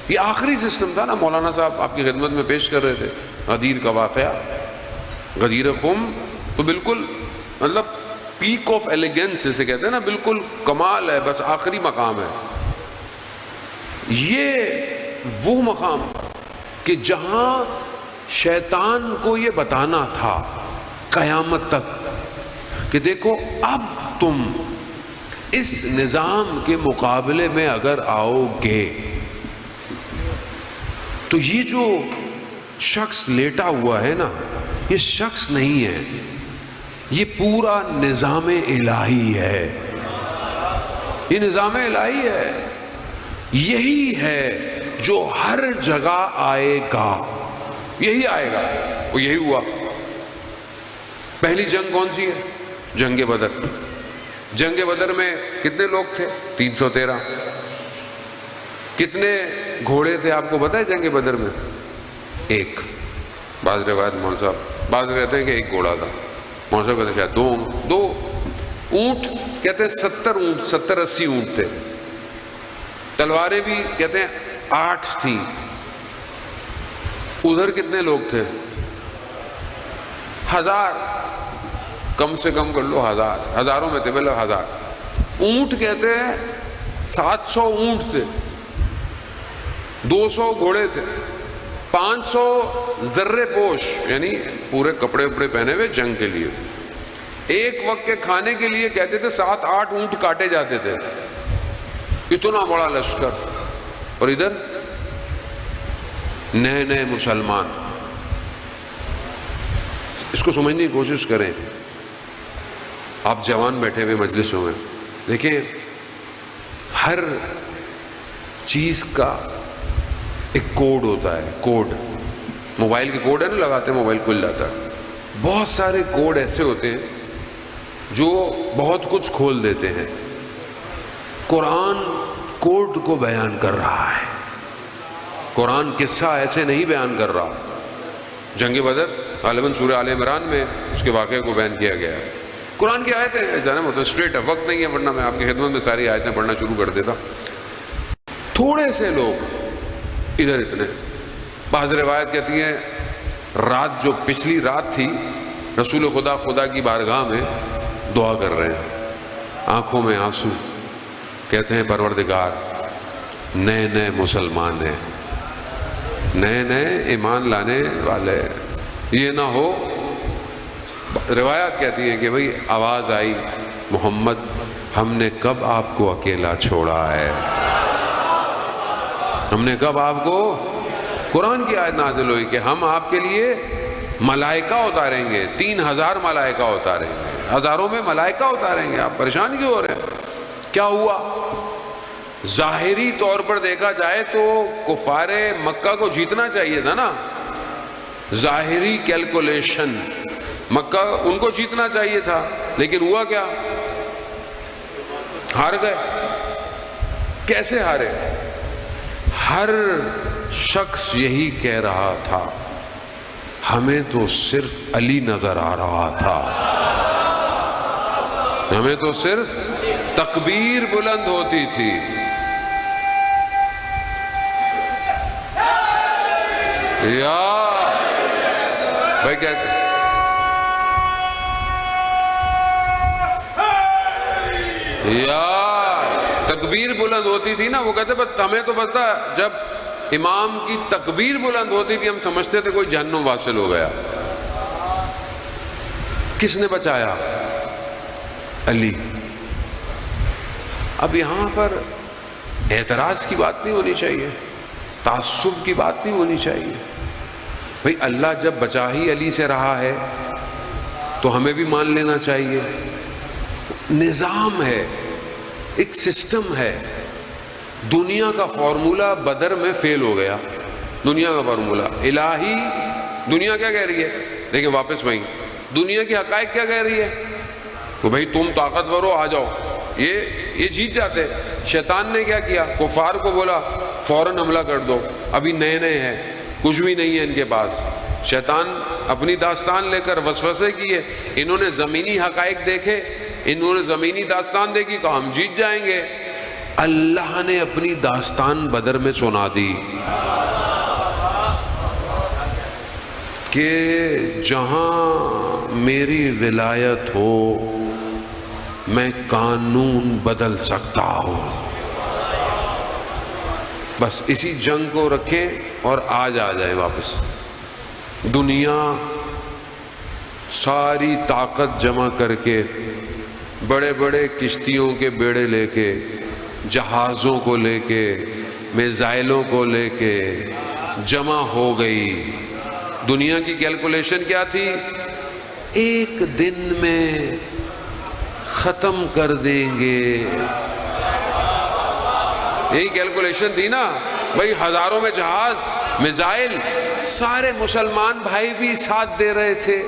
یہ آخری سسٹم تھا نا. مولانا صاحب آپ کی خدمت میں پیش کر رہے تھے غدیر کا واقعہ. غدیر خم تو بالکل مطلب پیک آف ایلیگنس جسے کہتے ہیں نا، بالکل کمال ہے، بس آخری مقام ہے. یہ وہ مقام کہ جہاں شیطان کو یہ بتانا تھا قیامت تک کہ دیکھو اب تم اس نظام کے مقابلے میں اگر آؤ گے تو یہ جو شخص لیٹا ہوا ہے نا، یہ شخص نہیں ہے، یہ پورا نظام الہی ہے. یہ نظام الہی ہے، یہی ہے جو ہر جگہ آئے گا، یہی آئے گا. اور یہی ہوا. پہلی جنگ کون سی ہے؟ جنگ بدر. جنگ بدر میں کتنے لوگ تھے؟ 313. کتنے گھوڑے تھے آپ کو پتہ ہے جنگ بدر میں؟ ایک. بعض روایت مول صاحب بعض کہتے ہیں کہ ایک گھوڑا تھا، مول صاحب کہتے ہیں شاید دو. اونٹ کہتے ہیں 70 اونٹ، 70-80 اونٹ تھے. تلواریں بھی کہتے ہیں 8 تھیں. ادھر کتنے لوگ تھے؟ 1000، کم سے کم کر لو 1000، ہزاروں میں تھے پہلے 1000. اونٹ کہتے ہیں 700 اونٹ تھے، 200 گھوڑے تھے، 500 زرے پوش یعنی پورے کپڑے وپڑے پہنے ہوئے جنگ کے لیے. ایک وقت کے کھانے کے لیے کہتے تھے 7-8 اونٹ کاٹے جاتے تھے. اتنا بڑا لشکر. اور ادھر نئے نئے مسلمان اس کو سمجھنے کی کوشش کریں. آپ جوان بیٹھے ہوئے مجلسوں میں دیکھیں، ہر چیز کا ایک کوڈ ہوتا ہے. کوڈ موبائل کے کوڈ ہے نا، لگاتے ہیں موبائل کھل جاتا ہے. بہت سارے کوڈ ایسے ہوتے ہیں جو بہت کچھ کھول دیتے ہیں. قرآن کوڈ کو بیان کر رہا ہے. قرآن قصہ ایسے نہیں بیان کر رہا. جنگ بدر غالباً سورہ آل عمران میں اس کے واقعے کو بیان کیا گیا ہے. قرآن کی آیتیں جانا مطلب اسٹریٹ ہے، وقت نہیں ہے ورنہ میں آپ کی خدمت میں ساری آیتیں پڑھنا شروع کر دیتا. تھوڑے سے لوگ ادھر اتنے. بعض روایت کہتی ہیں رات جو پچھلی رات تھی رسول خدا کی بارگاہ میں دعا کر رہے ہیں، آنکھوں میں آنسو، کہتے ہیں پروردگار نئے نئے مسلمان ہیں، نئے نئے ایمان لانے والے، یہ نہ ہو. روایات کہتی ہیں کہ بھئی آواز آئی محمد ہم نے کب آپ کو اکیلا چھوڑا ہے، ہم نے کب آپ کو. قرآن کی آیت نازل ہوئی کہ ہم آپ کے لیے ملائکہ اتاریں گے، 3000 ملائکہ اتاریں گے، ہزاروں میں ملائکہ اتاریں گے. آپ پریشان کیوں ہو رہے ہیں؟ کیا ہوا؟ ظاہری طور پر دیکھا جائے تو کفار مکہ کو جیتنا چاہیے تھا نا. ظاہری کیلکولیشن مکہ ان کو جیتنا چاہیے تھا، لیکن ہوا کیا؟ ہار گئے. کیسے ہارے؟ ہر شخص یہی کہہ رہا تھا ہمیں تو صرف علی نظر آ رہا تھا، ہمیں تو صرف تکبیر بلند ہوتی تھی. یا بھائی کیا تکبیر بلند ہوتی تھی نا، وہ کہتے بس ہمیں تو پتا جب امام کی تکبیر بلند ہوتی تھی ہم سمجھتے تھے کوئی جہنم واصل ہو گیا. کس نے بچایا؟ علی. اب یہاں پر اعتراض کی بات نہیں ہونی چاہیے، تعصب کی بات نہیں ہونی چاہیے. بھئی اللہ جب بچا ہی علی سے رہا ہے تو ہمیں بھی مان لینا چاہیے. نظام ہے، ایک سسٹم ہے. دنیا کا فارمولہ بدر میں فیل ہو گیا. دنیا کا فارمولہ الہی، دنیا کیا کہہ رہی ہے؟ دیکھیں واپس وہیں دنیا کی حقائق کیا کہہ رہی ہے کہ بھئی تم طاقتور ہو، آ جاؤ. یہ جیت جاتے. شیطان نے کیا کیا؟ کفار کو بولا فوراً حملہ کر دو، ابھی نئے نئے ہیں، کچھ بھی نہیں ہے ان کے پاس. شیطان اپنی داستان لے کر وسوسے کیے. انہوں نے زمینی حقائق دیکھے، انہوں نے زمینی داستان دیکھی، کہا ہم جیت جائیں گے. اللہ نے اپنی داستان بدر میں سنا دی کہ جہاں میری ولایت ہو میں قانون بدل سکتا ہوں. بس اسی جنگ کو رکھیں اور آج آ جائیں واپس. دنیا ساری طاقت جمع کر کے بڑے بڑے کشتیوں کے بیڑے لے کے، جہازوں کو لے کے، میزائلوں کو لے کے جمع ہو گئی. دنیا کی کیلکولیشن کیا تھی؟ ایک دن میں ختم کر دیں گے. یہی کیلکولیشن تھی نا. بھئی ہزاروں میں جہاز، میزائل، سارے مسلمان بھائی بھی ساتھ دے رہے تھے.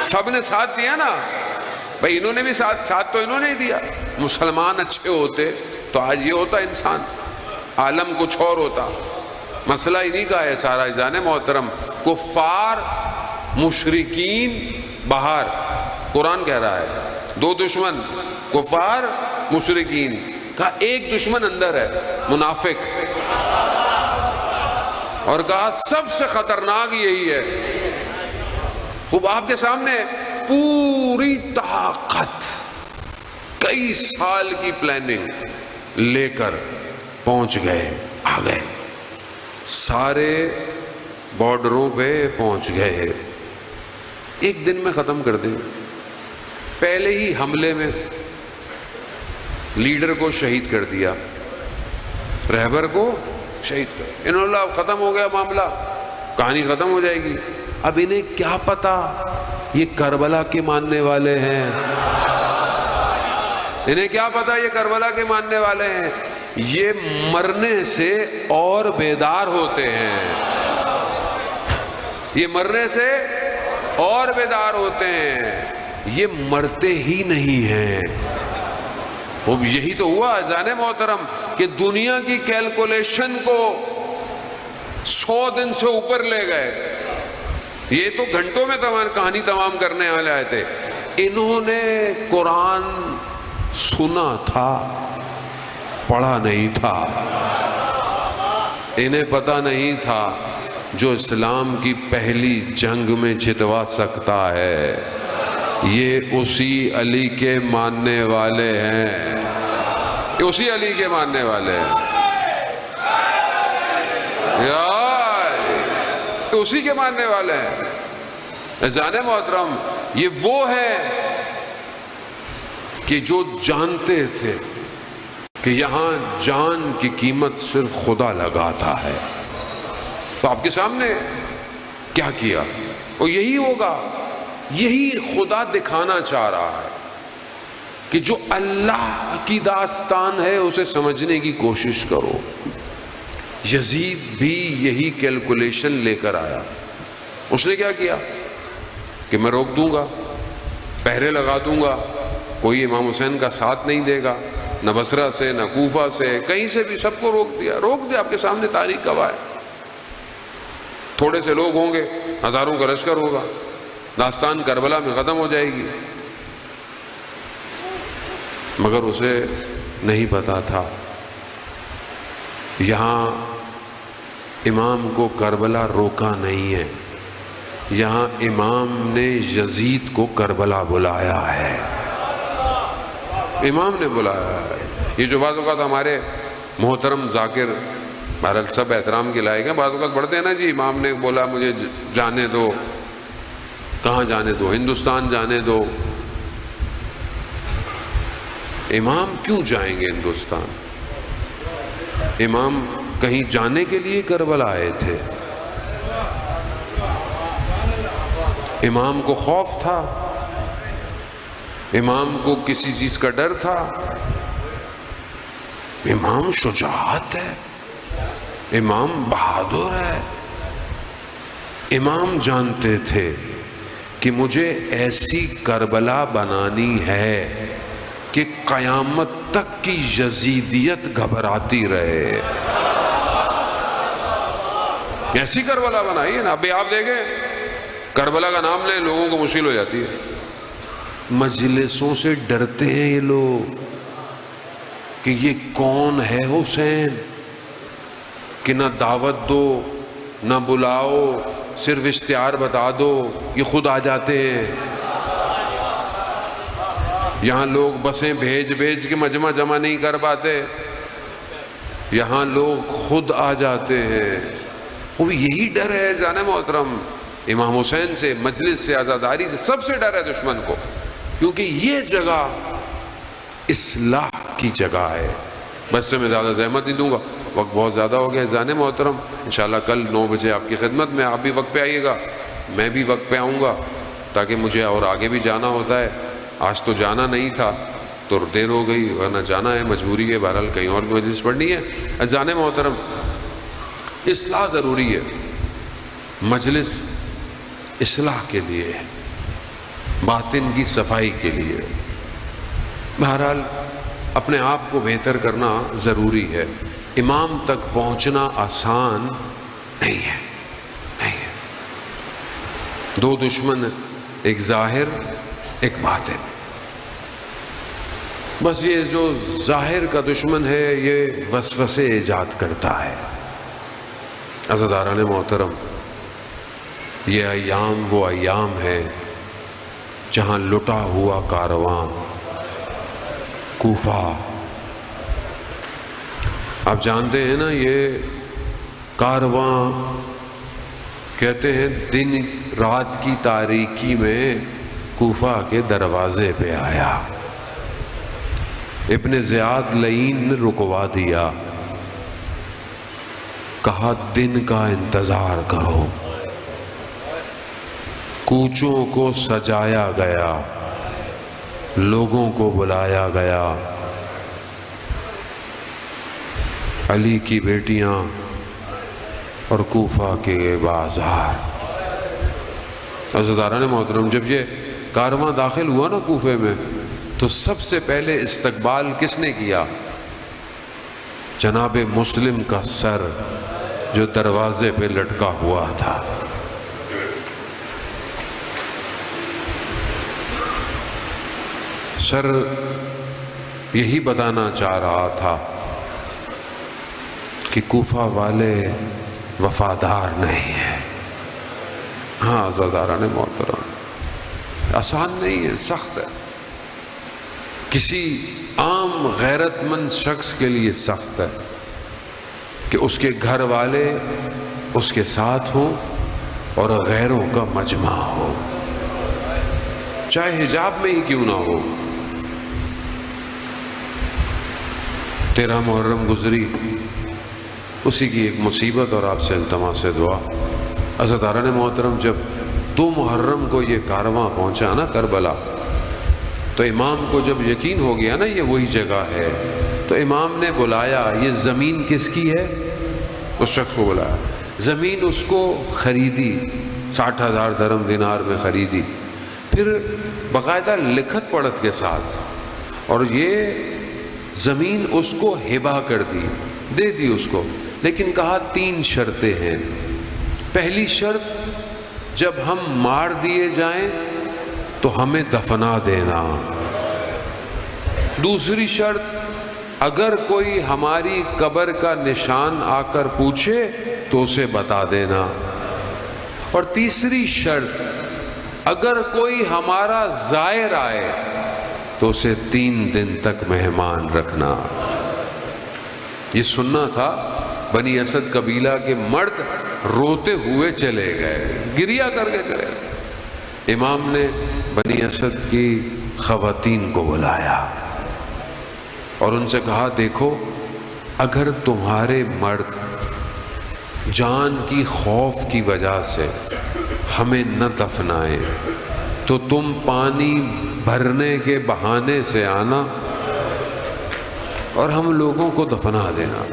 سب نے ساتھ دیا نا. بھئی انہوں نے بھی ساتھ تو انہوں نے ہی دیا. مسلمان اچھے ہوتے تو آج یہ ہوتا انسان، عالم کچھ اور ہوتا. مسئلہ انہی کا ہے سارا. جان محترم، کفار مشرکین باہر، قرآن کہہ رہا ہے 2 دشمن، کفار مشرکین کا. ایک دشمن اندر ہے، منافق. اور کہا سب سے خطرناک یہی ہے. خوب آپ کے سامنے پوری طاقت، کئی سال کی پلاننگ لے کر پہنچ گئے، آ گئے، سارے بارڈروں پہ پہنچ گئے. ایک دن میں ختم کر دیں. پہلے ہی حملے میں لیڈر کو شہید کر دیا، رہبر کو شہید کر. انہوں نے ختم ہو گیا معاملہ، کہانی ختم ہو جائے گی. اب انہیں کیا پتا یہ کربلا کے ماننے والے ہیں، انہیں کیا پتا یہ کربلا کے ماننے والے ہیں، یہ مرنے سے اور بیدار ہوتے ہیں، یہ مرنے سے اور بیدار ہوتے ہیں، یہ مرتے ہی نہیں ہیں۔ اب یہی تو ہوا اذان محترم کہ دنیا کی کیلکولیشن کو 100 دن سے اوپر لے گئے، یہ تو گھنٹوں میں کہانی تمام کرنے والے آئے تھے، انہوں نے قرآن سنا تھا، پڑھا نہیں تھا، انہیں پتہ نہیں تھا جو اسلام کی پہلی جنگ میں جتوا سکتا ہے یہ اسی علی کے ماننے والے ہیں، یہ اسی علی کے ماننے والے ہیں، اسی کے ماننے والے ہیں۔ اذان محترم یہ وہ ہے کہ جو جانتے تھے کہ یہاں جان کی قیمت صرف خدا لگاتا ہے، تو آپ کے سامنے کیا کیا، اور یہی ہوگا، یہی خدا دکھانا چاہ رہا ہے کہ جو اللہ کی داستان ہے اسے سمجھنے کی کوشش کرو۔ یزید بھی یہی کیلکولیشن لے کر آیا، اس نے کیا کیا کہ میں روک دوں گا، پہرے لگا دوں گا، کوئی امام حسین کا ساتھ نہیں دے گا، نہ بصرہ سے نہ کوفہ سے، کہیں سے بھی، سب کو روک دیا آپ کے سامنے تاریخ گواہ ہے۔ تھوڑے سے لوگ ہوں گے، ہزاروں کا لشکر ہوگا، داستان کربلا میں ختم ہو جائے گی، مگر اسے نہیں پتا تھا یہاں امام کو کربلا روکا نہیں ہے، یہاں امام نے یزید کو کربلا بلایا ہے، امام نے بلایا ہے۔ یہ جو بعض اوقات ہمارے محترم ذاکر، بہرحال سب احترام کے لائق ہیں، بعض اوقات پڑھتے ہیں نا جی امام نے بولا مجھے جانے دو، کہاں جانے دو؟ ہندوستان جانے دو۔ امام کیوں جائیں گے ہندوستان؟ امام کہیں جانے کے لیے کربلا آئے تھے؟ امام کو خوف تھا، امام کو کسی چیز کا ڈر تھا؟ امام شجاعت ہے، امام بہادر ہے، امام جانتے تھے کہ مجھے ایسی کربلا بنانی ہے کہ قیامت تک کی یزیدیت گھبراتی رہے، ایسی کربلا بنائی ہے نا۔ ابھی آپ دیکھیں کربلا کا نام لیں لوگوں کو مشکل ہو جاتی ہے، مجلسوں سے ڈرتے ہیں یہ لوگ کہ یہ کون ہے حسین، کہ نہ دعوت دو نہ بلاؤ، صرف اشتہار بتا دو، یہ خود آ جاتے ہیں۔ یہاں لوگ بسیں بھیج کے مجمع جمع نہیں کر پاتے، یہاں لوگ خود آ جاتے ہیں۔ وہ یہی ڈر ہے جانے محترم، امام حسین سے، مجلس سے، عزاداری سے، سب سے ڈر ہے دشمن کو، کیونکہ یہ جگہ اصلاح کی جگہ ہے۔ بس سے میں زیادہ زحمت نہیں دوں گا، وقت بہت زیادہ ہو گیا جانے محترم۔ انشاءاللہ کل 9 بجے آپ کی خدمت میں، آپ بھی وقت پہ آئیے گا، میں بھی وقت پہ آؤں گا، تاکہ مجھے اور آگے بھی جانا ہوتا ہے۔ آج تو جانا نہیں تھا تو دیر ہو گئی، ورنہ جانا ہے، مجبوری ہے، بہرحال کہیں اور بھی مجلس پڑھنی ہے۔ جانے محترم اصلاح ضروری ہے، مجلس اصلاح کے لیے ہے، باطن کی صفائی کے لیے۔ بہرحال اپنے آپ کو بہتر کرنا ضروری ہے، امام تک پہنچنا آسان نہیں ہے، نہیں ہے۔ دو دشمن، ایک ظاہر ایک باطن۔ بس یہ جو ظاہر کا دشمن ہے یہ وسوسے ایجاد کرتا ہے۔ عزاداران محترم، یہ ایام وہ ایام ہے جہاں لٹا ہوا کارواں کوفہ، آپ جانتے ہیں نا یہ کارواں کہتے ہیں دن رات کی تاریکی میں کوفہ کے دروازے پہ آیا، ابن زیاد لعین نے رکوا دیا، کہا دن کا انتظار کرو، کوچوں کو سجایا گیا، لوگوں کو بلایا گیا، علی کی بیٹیاں اور کوفہ کے بازار۔ عزیزان محترم، جب یہ کارواں داخل ہوا نا کوفے میں، تو سب سے پہلے استقبال کس نے کیا؟ جناب مسلم کا سر جو دروازے پہ لٹکا ہوا تھا۔ سر یہی بتانا چاہ رہا تھا کہ کوفہ والے وفادار نہیں ہیں۔ ہاں عزیزان محترم، آسان نہیں ہے، سخت ہے، کسی عام غیرت مند شخص کے لیے سخت ہے کہ اس کے گھر والے اس کے ساتھ ہوں اور غیروں کا مجمع ہو، چاہے حجاب میں ہی کیوں نہ ہو۔ 13 محرم گزری، اسی کی ایک مصیبت اور آپ سے التماس دعا۔ عزیزان محترم، جب 2 محرم کو یہ کارواں پہنچا نا کربلا، تو امام کو جب یقین ہو گیا نا یہ وہی جگہ ہے، تو امام نے بلایا، یہ زمین کس کی ہے؟ اس شخص کو بلایا۔ زمین اس کو خریدی، 60,000 درہم دینار میں خریدی، پھر باقاعدہ لکھت پڑھت کے ساتھ، اور یہ زمین اس کو ہبہ کر دی، دے دی اس کو، لیکن کہا 3 شرطیں ہیں۔ پہلی شرط، جب ہم مار دیے جائیں تو ہمیں دفنا دینا۔ دوسری شرط، اگر کوئی ہماری قبر کا نشان آ کر پوچھے تو اسے بتا دینا۔ اور تیسری شرط، اگر کوئی ہمارا زائر آئے تو اسے 3 دن تک مہمان رکھنا۔ یہ سننا تھا۔ بنی اسد قبیلہ کے مرد روتے ہوئے چلے گئے، گریا کر کے چلے گئے۔ امام نے بنی اسد کی خواتین کو بلایا اور ان سے کہا، دیکھو اگر تمہارے مرد جان کی خوف کی وجہ سے ہمیں نہ دفنائیں تو تم پانی بھرنے کے بہانے سے آنا اور ہم لوگوں کو دفنا دینا۔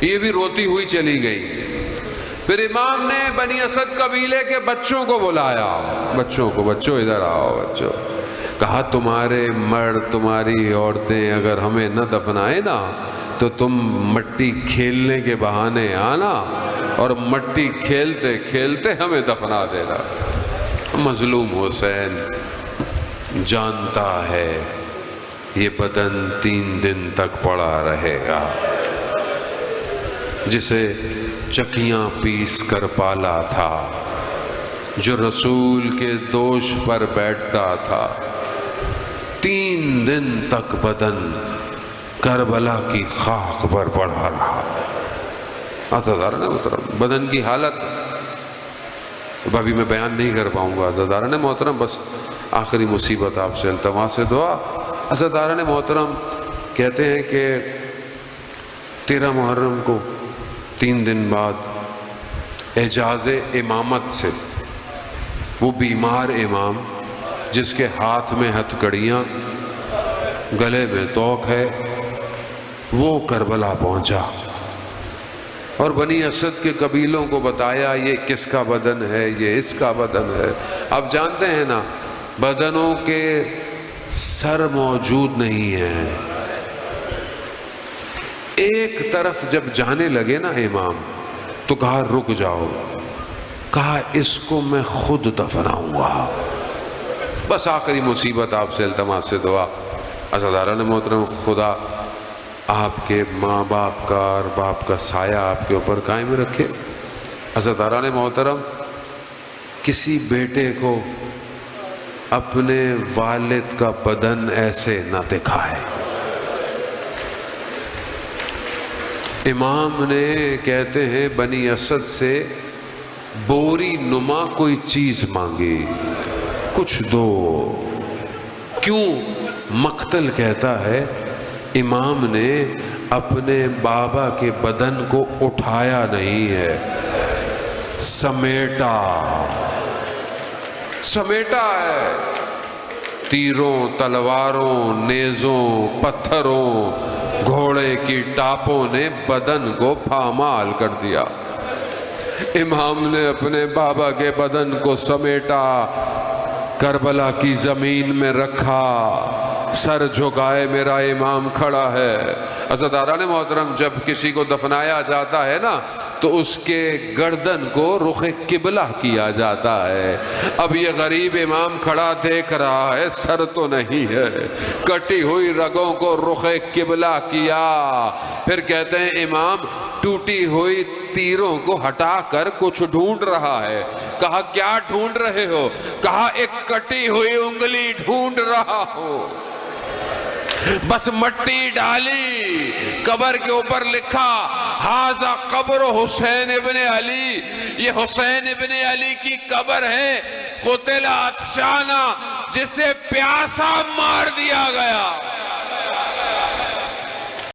یہ بھی روتی ہوئی چلی گئی۔ پھر امام نے بنی اسد قبیلے کے بچوں کو بلایا، بچوں ادھر آؤ بچوں، کہا تمہارے مرد تمہاری عورتیں اگر ہمیں نہ دفنائے نا تو تم مٹی کھیلنے کے بہانے آنا اور مٹی کھیلتے کھیلتے ہمیں دفنا دینا۔ مظلوم حسین جانتا ہے یہ بدن 3 دن تک پڑا رہے گا، جسے چکیاں پیس کر پالا تھا، جو رسول کے دوش پر بیٹھتا تھا، 3 دن تک بدن کربلا کی خاک پر پڑا رہا۔ عزیزان محترم، بدن کی حالت ابھی میں بیان نہیں کر پاؤں گا۔ عزیزان محترم، بس آخری مصیبت آپ سے التماس دعا۔ عزیزان محترم، کہتے ہیں کہ 13 محرم کو 3 دن بعد اعجاز امامت سے وہ بیمار امام جس کے ہاتھ میں ہتھ کڑیاں، گلے میں توق ہے، وہ کربلا پہنچا اور بنی اسد کے قبیلوں کو بتایا یہ کس کا بدن ہے، یہ اس کا بدن ہے۔ آپ جانتے ہیں نا، بدنوں کے سر موجود نہیں ہیں۔ ایک طرف جب جانے لگے نا امام تو کہا رک جاؤ، کہا اس کو میں خود دفناؤں گا۔ بس آخری مصیبت آپ سے التماس دعا۔ عزیزان محترم، خدا آپ کے ماں باپ کا اور باپ کا سایہ آپ کے اوپر قائم رکھے۔ عزیزان محترم، کسی بیٹے کو اپنے والد کا بدن ایسے نہ دکھائے۔ امام نے کہتے ہیں بنی اسد سے بوری نما کوئی چیز مانگی، کچھ دو۔ کیوں؟ مقتل کہتا ہے امام نے اپنے بابا کے بدن کو اٹھایا نہیں ہے، سمیٹا، سمیٹا ہے، تیروں، تلواروں، نیزوں، پتھروں، گھوڑے کی ٹاپوں نے بدن کو پامال کر دیا۔ امام نے اپنے بابا کے بدن کو سمیٹا، کربلا کی زمین میں رکھا، سر جھکائے میرا امام کھڑا ہے۔ عزیزان محترم، جب کسی کو دفنایا جاتا ہے نا تو اس کے گردن کو رخ قبلہ کیا جاتا ہے۔ اب یہ غریب امام کھڑا دیکھ رہا ہے، سر تو نہیں ہے، کٹی ہوئی رگوں کو رخ قبلہ کیا۔ پھر کہتے ہیں امام ٹوٹی ہوئی تیروں کو ہٹا کر کچھ ڈھونڈ رہا ہے۔ کہا کیا ڈھونڈ رہے ہو؟ کہا ایک کٹی ہوئی انگلی ڈھونڈ رہا ہو۔ بس مٹی ڈالی، قبر کے اوپر لکھا ھذا قبر حسین ابن علی، یہ حسین ابن علی کی قبر ہے، قتل عطشانہ، جسے پیاسا مار دیا گیا۔